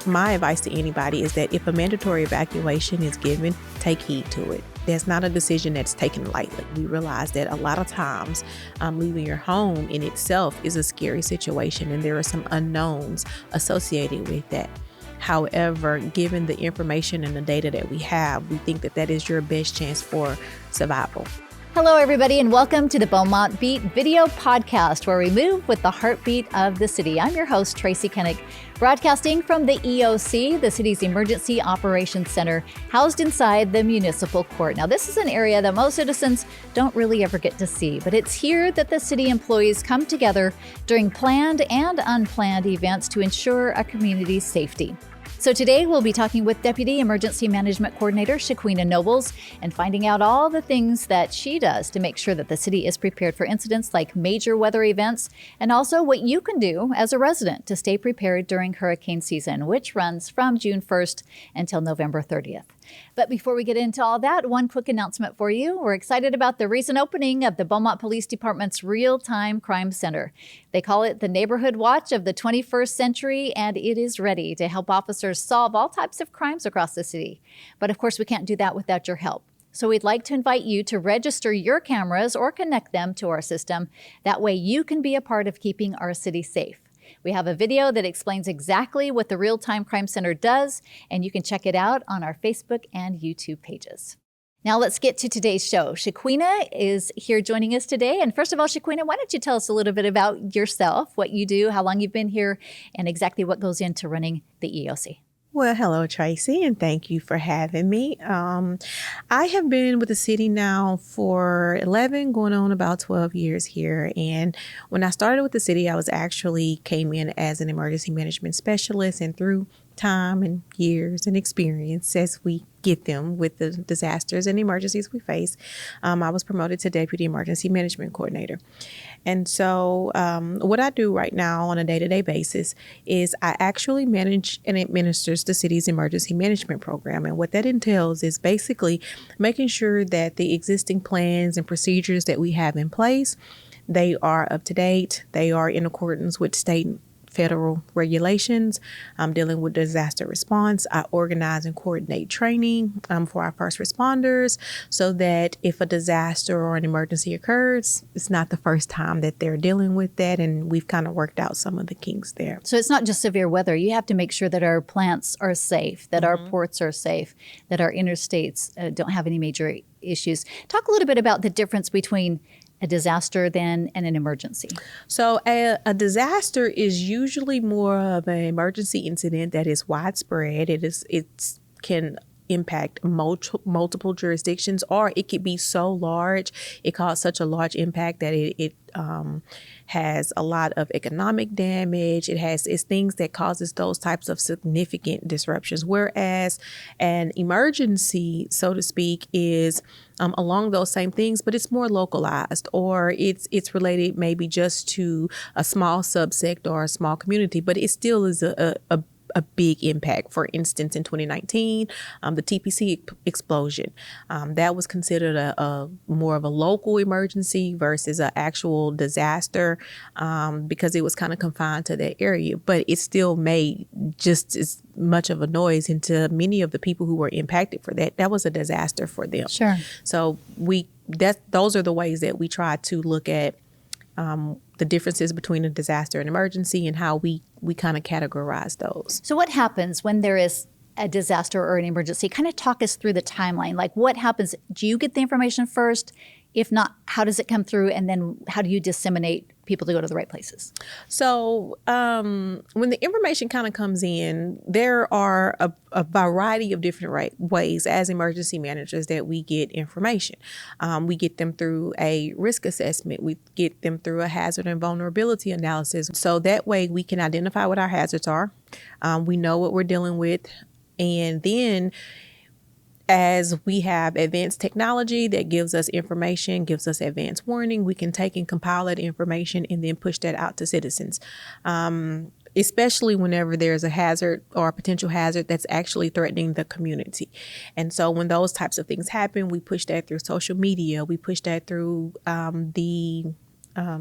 my advice to anybody is that if a mandatory evacuation is given, take heed to it. That's not a decision that's taken lightly. We realize that a lot of times leaving your home in itself is a scary situation, and there are some unknowns associated with that. However, given the information and the data that we have, we think that that is your best chance for survival. Hello, everybody, and welcome to the Beaumont Beat video podcast, where we move with the heartbeat of the city. I'm your host, Tracy Koenig, broadcasting from the EOC, the city's Emergency Operations Center, housed inside the municipal court. Now, this is an area that most citizens don't really ever get to see, but it's here that the city employees come together during planned and unplanned events to ensure a community's safety. So today we'll be talking with Deputy Emergency Management Coordinator Shaquina Nobles and finding out all the things that she does to make sure that the city is prepared for incidents like major weather events, and also what you can do as a resident to stay prepared during hurricane season, which runs from June 1st until November 30th. But before we get into all that, one quick announcement for you. We're excited about the recent opening of the Beaumont Police Department's Real-Time Crime Center. They call it the Neighborhood Watch of the 21st century, and it is ready to help officers solve all types of crimes across the city. But of course, we can't do that without your help. So we'd like to invite you to register your cameras or connect them to our system. That way you can be a part of keeping our city safe. We have a video that explains exactly what the Real-Time Crime Center does, and you can check it out on our Facebook and YouTube pages. Now let's get to today's show. Shaquina is here joining us today. And first of all, Shaquina, why don't you tell us a little bit about yourself, what you do, how long you've been here, and exactly what goes into running the EOC? Well, hello, Tracy, and thank you for having me. I have been with the city now for 11, going on about 12 years here. And when I started with the city, I was actually came in as an emergency management specialist, and through time and years and experience as we get them with the disasters and emergencies we face, I was promoted to Deputy Emergency Management Coordinator. And so what I do right now on a day-to-day basis is I actually manage and administers the city's emergency management program. And what that entails is basically making sure that the existing plans and procedures that we have in place, they are up to date, they are in accordance with state and federal regulations. I'm dealing with disaster response. I organize and coordinate training for our first responders so that if a disaster or an emergency occurs, it's not the first time that they're dealing with that. And we've kind of worked out some of the kinks there. So it's not just severe weather. You have to make sure that our plants are safe, that our ports are safe, that our interstates don't have any major issues. Talk a little bit about the difference between a disaster then and an emergency. So a disaster is usually more of an emergency incident that is widespread. It can impact multiple jurisdictions, or it could be so large, it caused such a large impact that it has a lot of economic damage. It's things that causes those types of significant disruptions. Whereas an emergency, so to speak, is along those same things, but it's more localized, or it's related maybe just to a small subsect or a small community, but it still is a big impact. For instance, in 2019, the TPC explosion, that was considered a more of a local emergency versus an actual disaster because it was kind of confined to that area, but it still made just as much of a noise. And to many of the people who were impacted for that was a disaster for them. Sure. So those are the ways that we try to look at the differences between a disaster and emergency and how we kind of categorize those. So what happens when there is a disaster or an emergency? Kind of talk us through the timeline. Like what happens? Do you get the information first? If not, how does it come through? And then how do you disseminate people to go to the right places? So when the information kind of comes in, there are a variety of different ways as emergency managers that we get information. We get them through a risk assessment. We get them through a hazard and vulnerability analysis. So that way we can identify what our hazards are. We know what we're dealing with. And then as we have advanced technology that gives us information, gives us advanced warning, we can take and compile that information and then push that out to citizens, especially whenever there's a hazard or a potential hazard that's actually threatening the community. And so when those types of things happen, we push that through social media. We push that through the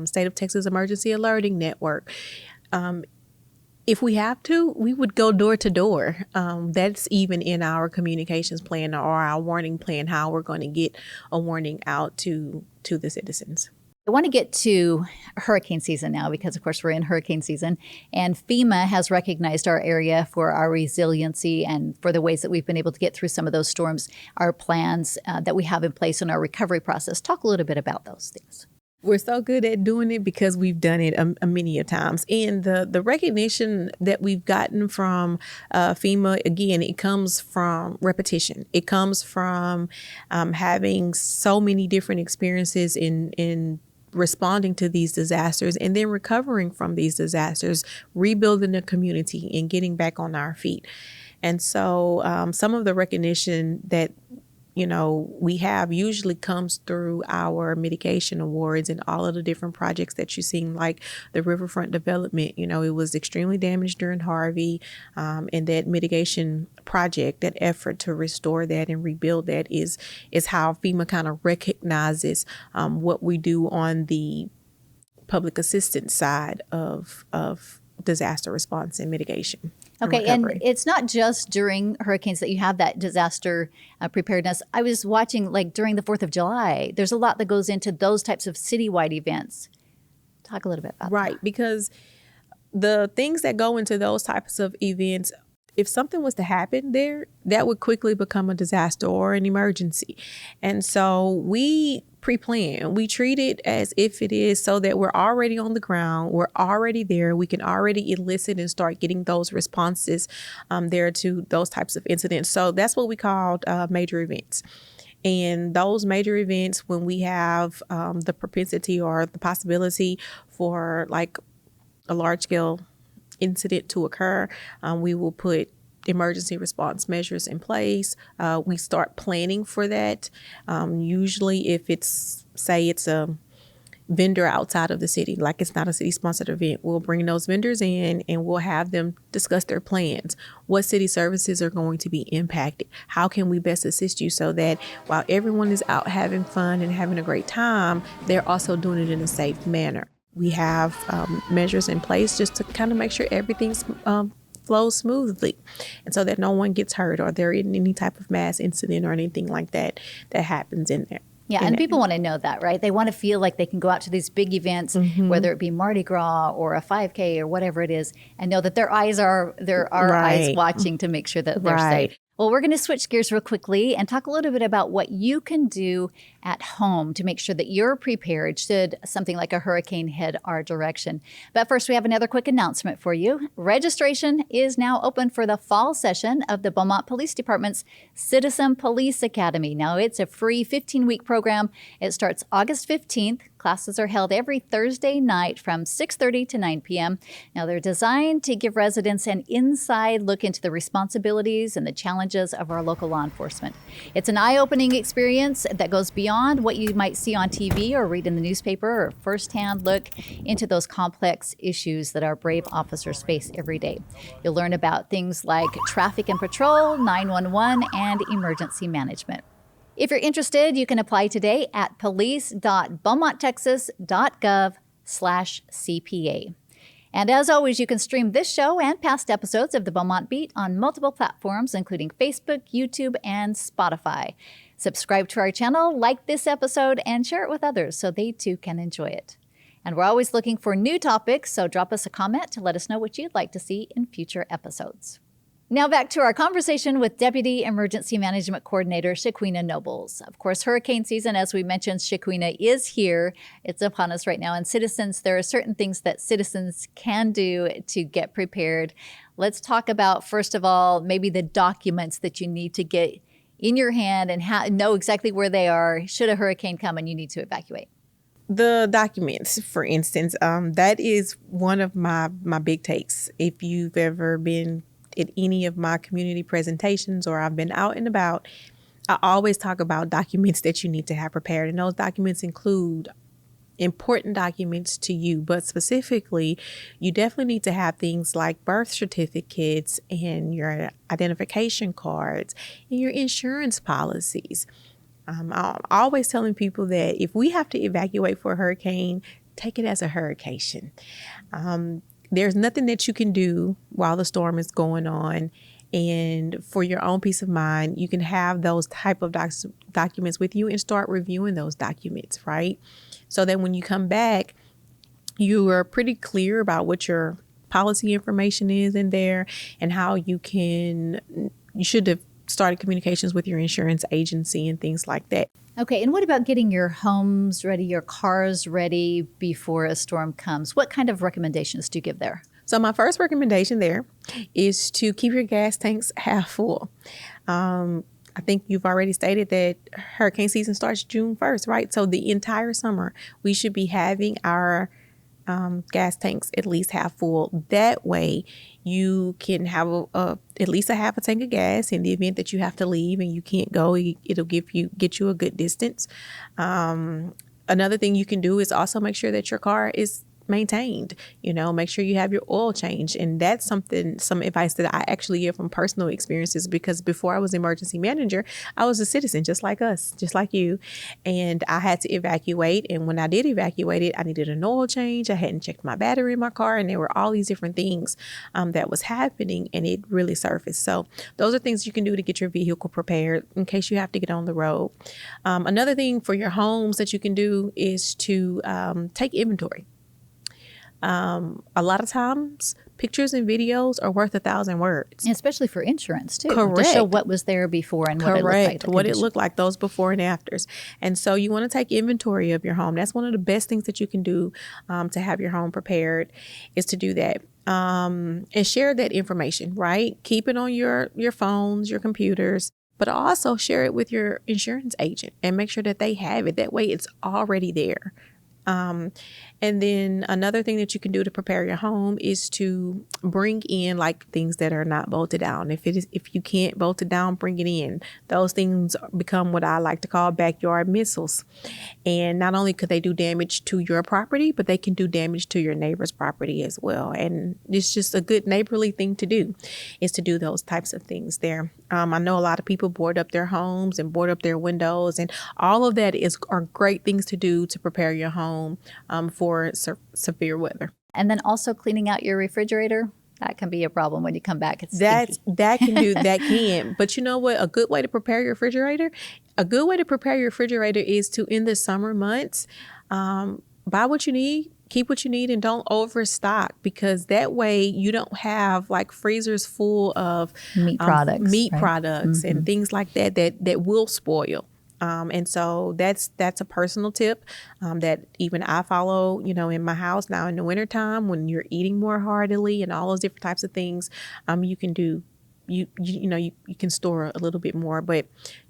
State of Texas Emergency Alerting Network. If we have to, we would go door to door. That's even in our communications plan or our warning plan, how we're going to get a warning out to the citizens. I want to get to hurricane season now because, of course, we're in hurricane season. And FEMA has recognized our area for our resiliency and for the ways that we've been able to get through some of those storms, our plans that we have in place in our recovery process. Talk a little bit about those things. We're so good at doing it because we've done it a many of times. And the recognition that we've gotten from FEMA, again, it comes from repetition. It comes from having so many different experiences in responding to these disasters and then recovering from these disasters, rebuilding the community and getting back on our feet. And so some of the recognition that we have usually comes through our mitigation awards and all of the different projects that you've seen, like the riverfront development. It was extremely damaged during Harvey, and that mitigation project, that effort to restore that and rebuild that is how FEMA kind of recognizes what we do on the public assistance side of disaster response and mitigation. Okay, and it's not just during hurricanes that you have that disaster preparedness. I was watching, like, during the 4th of July, there's a lot that goes into those types of citywide events. Talk a little bit about that. Right, because the things that go into those types of events, if something was to happen there, that would quickly become a disaster or an emergency. And so we pre-plan. We treat it as if it is, so that we're already on the ground. We're already there. We can already elicit and start getting those responses there to those types of incidents. So that's what we called major events. And those major events, when we have the propensity or the possibility for like a large scale incident to occur, we will put emergency response measures in place. We start planning for that. Usually if it's a vendor outside of the city, like it's not a city sponsored event, we'll bring those vendors in and we'll have them discuss their plans. What city services are going to be impacted? How can we best assist you so that while everyone is out having fun and having a great time, they're also doing it in a safe manner? We have measures in place just to kind of make sure everything's flows smoothly, and so that no one gets hurt or there isn't any type of mass incident or anything like that happens in there. Yeah, and people want to know that, right? They want to feel like they can go out to these big events, whether it be Mardi Gras or a 5K or whatever it is, and know that there are eyes watching to make sure that they're safe. Well, we're going to switch gears real quickly and talk a little bit about what you can do at home to make sure that you're prepared should something like a hurricane head our direction. But first, we have another quick announcement for you. Registration is now open for the fall session of the Beaumont Police Department's Citizen Police Academy. Now, it's a free 15-week program. It starts August 15th. Classes are held every Thursday night from 6:30 to 9 p.m. Now, they're designed to give residents an inside look into the responsibilities and the challenges of our local law enforcement. It's an eye-opening experience that goes beyond what you might see on TV or read in the newspaper, or firsthand look into those complex issues that our brave officers face every day. You'll learn about things like traffic and patrol, 911, and emergency management. If you're interested, you can apply today at police.beaumonttexas.gov/CPA. And as always, you can stream this show and past episodes of the Beaumont Beat on multiple platforms, including Facebook, YouTube, and Spotify. Subscribe to our channel, like this episode, and share it with others so they too can enjoy it. And we're always looking for new topics, so drop us a comment to let us know what you'd like to see in future episodes. Now back to our conversation with Deputy Emergency Management Coordinator Shaquina Nobles. Of course, hurricane season, as we mentioned, Shaquina, is here. It's upon us right now. And citizens, there are certain things that citizens can do to get prepared. Let's talk about, first of all, maybe the documents that you need to get in your hand and know exactly where they are should a hurricane come and you need to evacuate. The documents, for instance, that is one of my big takes. If you've ever been at any of my community presentations or I've been out and about, I always talk about documents that you need to have prepared. And those documents include important documents to you, but specifically, you definitely need to have things like birth certificates and your identification cards and your insurance policies. I'm always telling people that if we have to evacuate for a hurricane, take it as a hurricane. there's nothing that you can do while the storm is going on. And for your own peace of mind, you can have those type of documents with you and start reviewing those documents, right? So that when you come back, you are pretty clear about what your policy information is in there and how you should have started communications with your insurance agency and things like that. Okay, and what about getting your homes ready, your cars ready before a storm comes? What kind of recommendations do you give there? So my first recommendation there is to keep your gas tanks half full. I think you've already stated that hurricane season starts June 1st, right? So the entire summer, we should be having our gas tanks at least half full. That way you can have at least a half a tank of gas in the event that you have to leave and you can't go. It'll get you a good distance. Another thing you can do is also make sure that your car is maintained. Make sure you have your oil changed. And that's some advice that I actually get from personal experiences, because before I was emergency manager, I was a citizen just like us, just like you. And I had to evacuate. And when I did evacuate it, I needed an oil change. I hadn't checked my battery in my car, and there were all these different things that was happening, and it really surfaced. So those are things you can do to get your vehicle prepared in case you have to get on the road. Another thing for your homes that you can do is to take inventory. A lot of times pictures and videos are worth 1,000 words. Especially for insurance too. Correct. To show what was there before and what it looked like. What it looked like, those before and afters. And so you want to take inventory of your home. That's one of the best things that you can do to have your home prepared, is to do that. And share that information, right? Keep it on your phones, your computers, but also share it with your insurance agent and make sure that they have it. That way it's already there. And then another thing that you can do to prepare your home is to bring in like things that are not bolted down. If you can't bolt it down, bring it in. Those things become what I like to call backyard missiles. And not only could they do damage to your property, but they can do damage to your neighbor's property as well. And it's just a good neighborly thing to do, is to do those types of things there. I know a lot of people board up their homes and board up their windows, and all of that are great things to do to prepare your home for severe weather. And then also cleaning out your refrigerator. That can be a problem when you come back. It's that can. But you know what? A good way to prepare your refrigerator is to, in the summer months, buy what you need, keep what you need, and don't overstock, because that way you don't have like freezers full of meat products, mm-hmm. and things like that will spoil. And so that's a personal tip that even I follow, in my house now in the wintertime when you're eating more heartily and all those different types of things. You can do, you can store a little bit more, but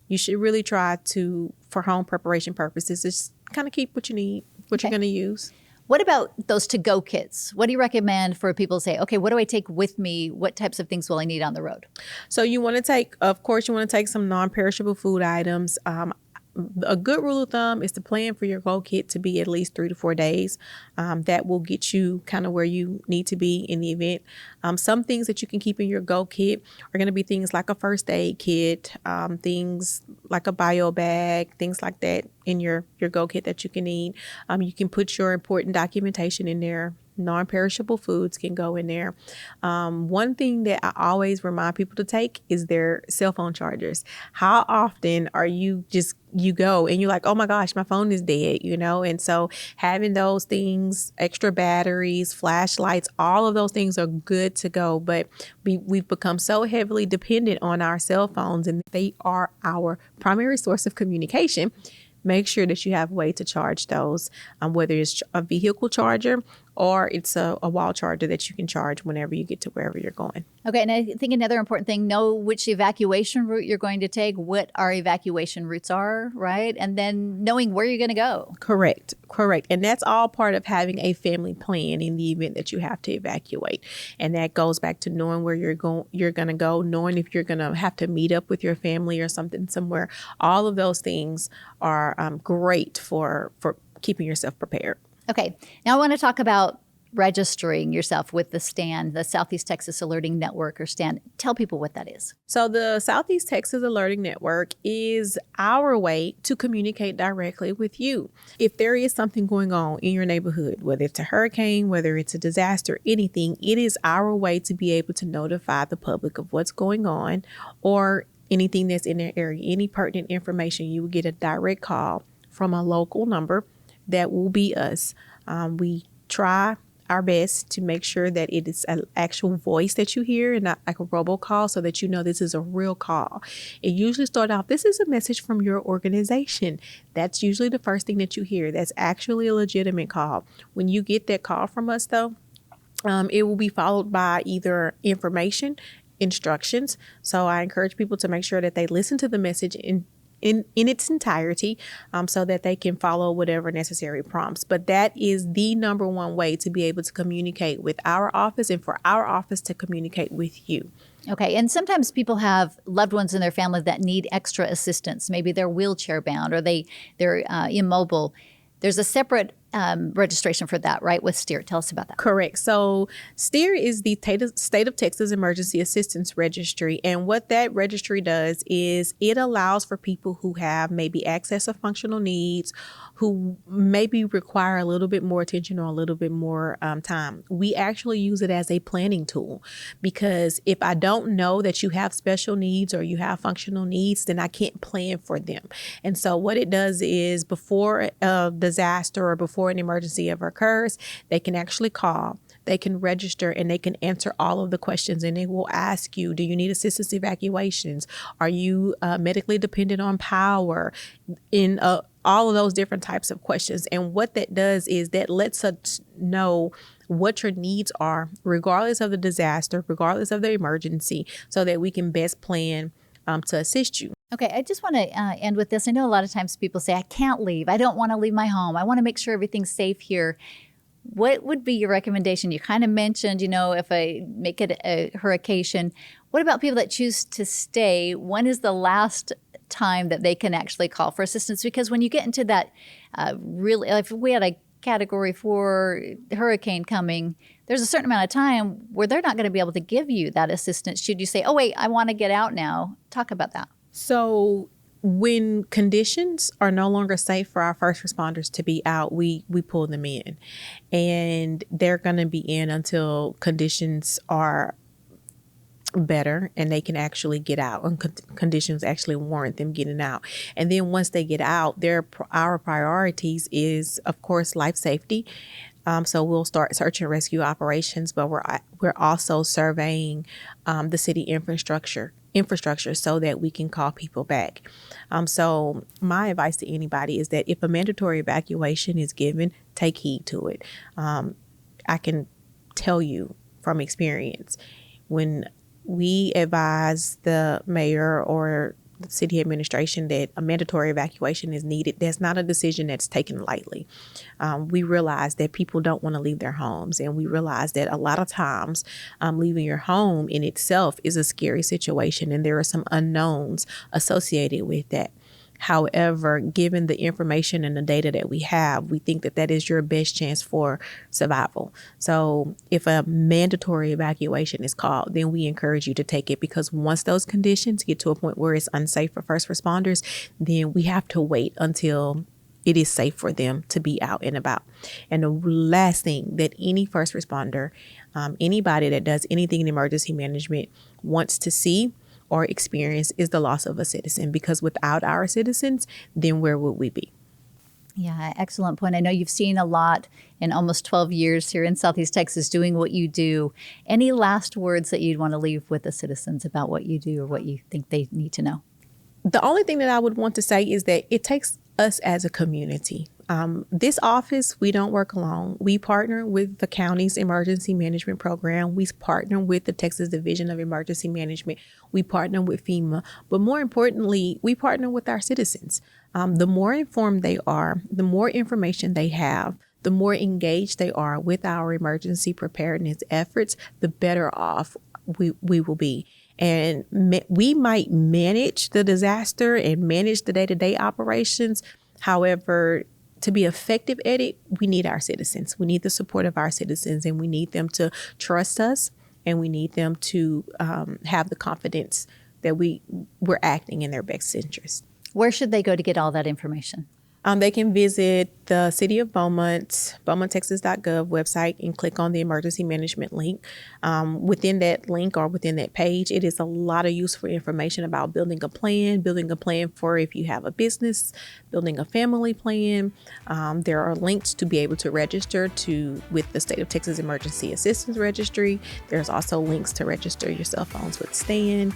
you should really try to, for home preparation purposes, just kind of keep what you need, what you're going to use. What about those to-go kits? What do you recommend for people to say, okay, what do I take with me? What types of things will I need on the road? So you want to take some non-perishable food items. A good rule of thumb is to plan for your go kit to be at least 3 to 4 days. That will get you kind of where you need to be in the event. Some things that you can keep in your go kit are going to be things like a first aid kit, things like a bio bag, things like that in your go kit that you can need. You can put your important documentation in there. Non-perishable foods can go in there. One thing that I always remind people to take is their cell phone chargers. How often are you go and you're like, oh my gosh, my phone is dead, And so having those things, extra batteries, flashlights, all of those things are good to go. But we've become so heavily dependent on our cell phones, and they are our primary source of communication. Make sure that you have a way to charge those, whether it's a vehicle charger or it's a wall charger that you can charge whenever you get to wherever you're going. Okay, and I think another important thing, know which evacuation route you're going to take, what our evacuation routes are, right? And then knowing where you're going to go. Correct. And that's all part of having a family plan in the event that you have to evacuate. And that goes back to knowing where you're going to go, knowing if you're going to have to meet up with your family or something somewhere. All of those things are great for keeping yourself prepared. Okay, now I want to talk about registering yourself with the STAN, the Southeast Texas Alerting Network, or STAN. Tell people what that is. So the Southeast Texas Alerting Network is our way to communicate directly with you. If there is something going on in your neighborhood, whether it's a hurricane, whether it's a disaster, anything, it is our way to be able to notify the public of what's going on or anything that's in their area. Any pertinent information, you will get a direct call from a local number that will be us. We try our best to make sure that it is an actual voice that you hear and not like a robocall, so that you know this is a real call. It usually starts off, this is a message from your organization. That's usually the first thing that you hear. That's actually a legitimate call. When you get that call from us, though, it will be followed by either information, instructions. So I encourage people to make sure that they listen to the message in its entirety, so that they can follow whatever necessary prompts. But that is the number one way to be able to communicate with our office and for our office to communicate with you. Okay. And sometimes people have loved ones in their family that need extra assistance. Maybe they're wheelchair bound or they're immobile. There's a separate registration for that, right, with STEER. Tell us about that. Correct. So STEER is the State of Texas Emergency Assistance Registry. And what that registry does is it allows for people who have maybe access or functional needs, who maybe require a little bit more attention or a little bit more time. We actually use it as a planning tool, because if I don't know that you have special needs or you have functional needs, then I can't plan for them. And so what it does is, before a disaster or before an emergency ever occurs, they can actually call, they can register, and they can answer all of the questions. And they will ask you, do you need assistance evacuations? Are you medically dependent on power? In all of those different types of questions. And what that does is that lets us know what your needs are, regardless of the disaster, regardless of the emergency, so that we can best plan to assist you. Okay, I just want to end with this. I know a lot of times people say, I can't leave. I don't want to leave my home. I want to make sure everything's safe here. What would be your recommendation? You kind of mentioned, if I make it a hurricane, what about people that choose to stay? When is the last time that they can actually call for assistance? Because when you get into that really, if we had a Category 4 hurricane coming, there's a certain amount of time where they're not going to be able to give you that assistance. Should you say, oh, wait, I want to get out now? Talk about that. So when conditions are no longer safe for our first responders to be out, we pull them in, and they're going to be in until conditions are better and they can actually get out, and conditions actually warrant them getting out. And then once they get out, our priorities is, of course, life safety. So we'll start search and rescue operations, but we're also surveying the city infrastructure so that we can call people back. So my advice to anybody is that if a mandatory evacuation is given, take heed to it. I can tell you from experience, when we advise the mayor or the city administration that a mandatory evacuation is needed, that's not a decision that's taken lightly. We realize that people don't want to leave their homes, and we realize that a lot of times leaving your home in itself is a scary situation, and there are some unknowns associated with that. However, given the information and the data that we have, we think that is your best chance for survival. So if a mandatory evacuation is called, then we encourage you to take it, because once those conditions get to a point where it's unsafe for first responders, then we have to wait until it is safe for them to be out and about. And the last thing that any first responder, anybody that does anything in emergency management wants to see or experience is the loss of a citizen, because without our citizens, then where would we be? Yeah, excellent point. I know you've seen a lot in almost 12 years here in Southeast Texas doing what you do. Any last words that you'd want to leave with the citizens about what you do or what you think they need to know? The only thing that I would want to say is that it takes us as a community. This office, we don't work alone. We partner with the county's emergency management program. We partner with the Texas Division of Emergency Management. We partner with FEMA. But more importantly, we partner with our citizens. The more informed they are, the more information they have, the more engaged they are with our emergency preparedness efforts, the better off we will be. And we might manage the disaster and manage the day-to-day operations. However, to be effective at it, we need our citizens. We need the support of our citizens, and we need them to trust us, and we need them to have the confidence that we're acting in their best interest. Where should they go to get all that information? They can visit the City of Beaumont, beaumonttexas.gov website, and click on the emergency management link. Within that link or within that page, it is a lot of useful information about building a plan for if you have a business, building a family plan. There are links to be able to register with the State of Texas Emergency Assistance Registry. There's also links to register your cell phones with STAN.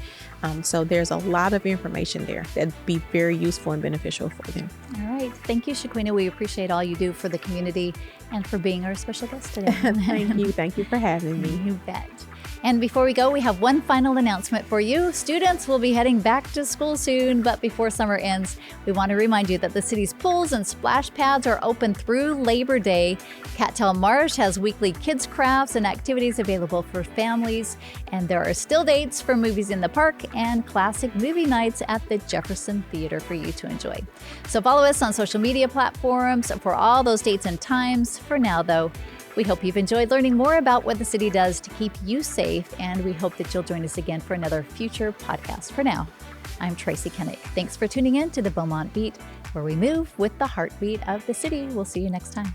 So there's a lot of information there that'd be very useful and beneficial for them. All right. Thank you, Shaquina. We appreciate all you do for the community and for being our special guest today. Thank you. Thank you for having me. You bet. And before we go, we have one final announcement for you. Students will be heading back to school soon, but before summer ends, we want to remind you that the city's pools and splash pads are open through Labor Day. Cattail Marsh has weekly kids crafts and activities available for families, and there are still dates for movies in the park and classic movie nights at the Jefferson Theater for you to enjoy. So follow us on social media platforms for all those dates and times. For now, though, we hope you've enjoyed learning more about what the city does to keep you safe, and we hope that you'll join us again for another future podcast. For now, I'm Tracy Kennick. Thanks for tuning in to the Beaumont Beat, where we move with the heartbeat of the city. We'll see you next time.